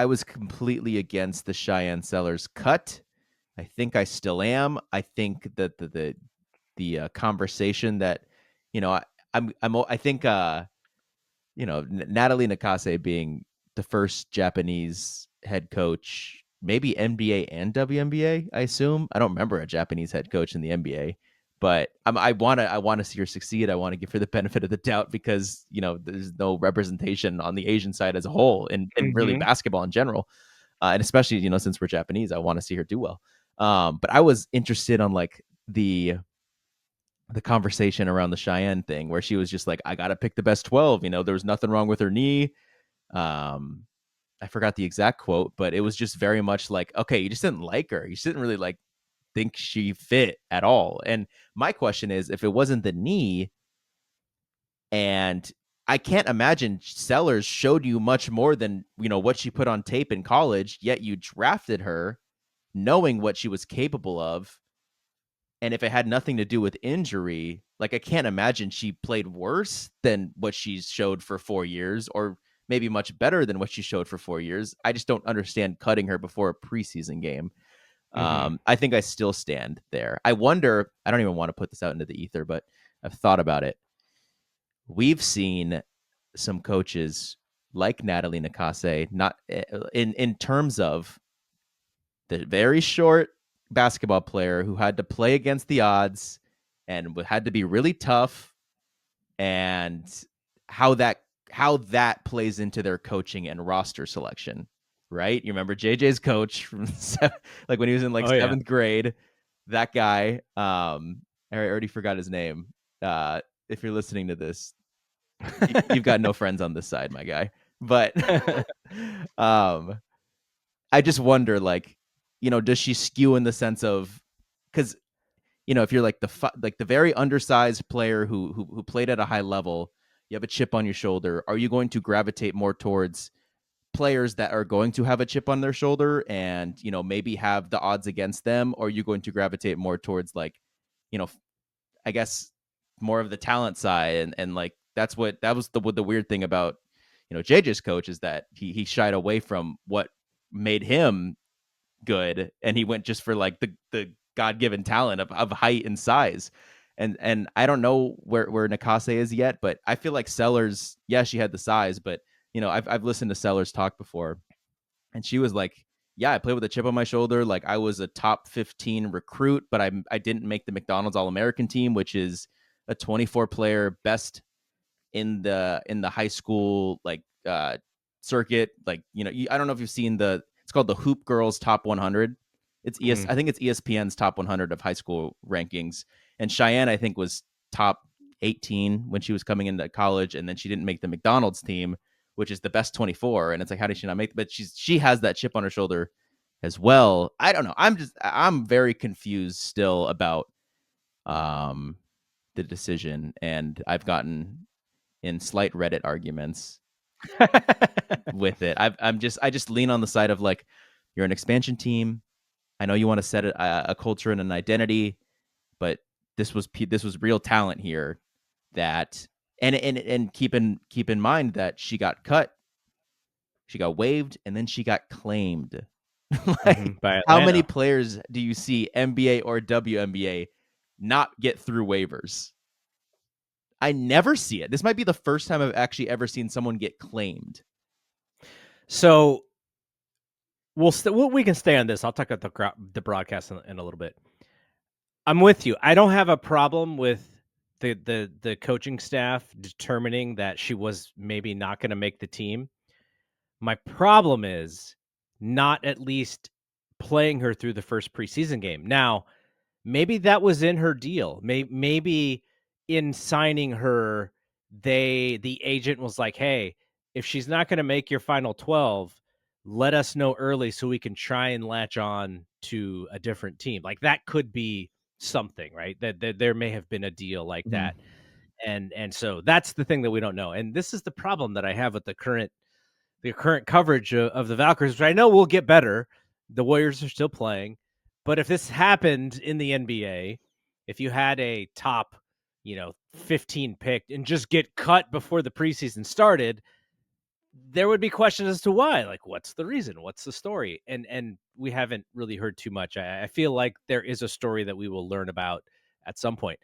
I was completely against the Shyanne Sellers cut. I think I still am. I think that the conversation that, you know, I think Natalie Nakase being the first Japanese head coach, maybe NBA and WNBA, I assume. I don't remember a Japanese head coach in the NBA, but I want to see her succeed. I want to give her the benefit of the doubt because, there's no representation on the Asian side as a whole and really Mm-hmm. basketball in general. And especially, since we're Japanese, I want to see her do well. But I was interested on like the conversation around the Cheyenne thing where she was just like, I got to pick the best 12. There was nothing wrong with her knee. Um, I forgot the exact quote, but it was just very much like, okay, you just didn't like her. You just didn't really like think she fit at all. And my question is, if it wasn't the knee, and I can't imagine Sellers showed you much more than, what she put on tape in college, yet you drafted her knowing what she was capable of. And if it had nothing to do with injury, like I can't imagine she played worse than what she's showed for 4 years, or maybe much better than what she showed for 4 years. I just don't understand cutting her before a preseason game. Mm-hmm. I think I still stand there. I wonder, I don't even want to put this out into the ether, but I've thought about it. We've seen some coaches like Natalie Nakase, not in terms of the very short basketball player who had to play against the odds and had to be really tough, and how that plays into their coaching and roster selection, right? You remember JJ's coach from like when he was in like Oh yeah. seventh grade, that guy. I already forgot his name. If you're listening to this, you've got no friends on this side, my guy. But um, I just wonder, like, does she skew in the sense of, because if you're like the very undersized player who played at a high level, you have a chip on your shoulder. Are you going to gravitate more towards players that are going to have a chip on their shoulder and maybe have the odds against them, or are you going to gravitate more towards like, you know, I guess more of the talent side, and like that was the weird thing about JJ's coach is that he shied away from what made him good, and he went just for like the god-given talent of height and size. And I don't know where Nakase is yet, but I feel like Sellers, yeah, she had the size, but I've listened to Sellers talk before, and she was like, yeah, I played with a chip on my shoulder. Like I was a top 15 recruit, but I didn't make the McDonald's All-American team, which is a 24 player best in the high school like circuit. Like I don't know if you've seen it's called the Hoop Girls Top 100. I think it's ESPN's Top 100 of high school rankings, and Cheyenne I think was top 18 when she was coming into college, and then she didn't make the McDonald's team, which is the best 24. And it's like, how did she not make? But she has that chip on her shoulder as well. I don't know. I'm very confused still about um the decision, and I've gotten in slight Reddit arguments with it. I just lean on the side of like, you're an expansion team. I know you want to set a culture and an identity, but this was real talent here. That and keep in mind that she got cut, she got waived, and then she got claimed. Mm-hmm. Like, By how many Atlanta. players do you see NBA or WNBA not get through waivers? I never see it. This might be the first time I've actually ever seen someone get claimed. So we can stay on this. I'll talk about the broadcast in a little bit. I'm with you. I don't have a problem with the coaching staff determining that she was maybe not going to make the team. My problem is not at least playing her through the first preseason game. Now, maybe that was in her deal. Maybe in signing her, the agent was like, "Hey, if she's not going to make your final 12, let us know early so we can try and latch on to a different team." Like that could be something, right? That there may have been a deal like that. And so that's the thing that we don't know. And this is the problem that I have with the current coverage of the Valkyries, which I know will get better. The Warriors are still playing, but if this happened in the NBA, if you had a top, 15 pick and just get cut before the preseason started, there would be questions as to why. Like, what's the reason? What's the story? And we haven't really heard too much. I feel like there is a story that we will learn about at some point.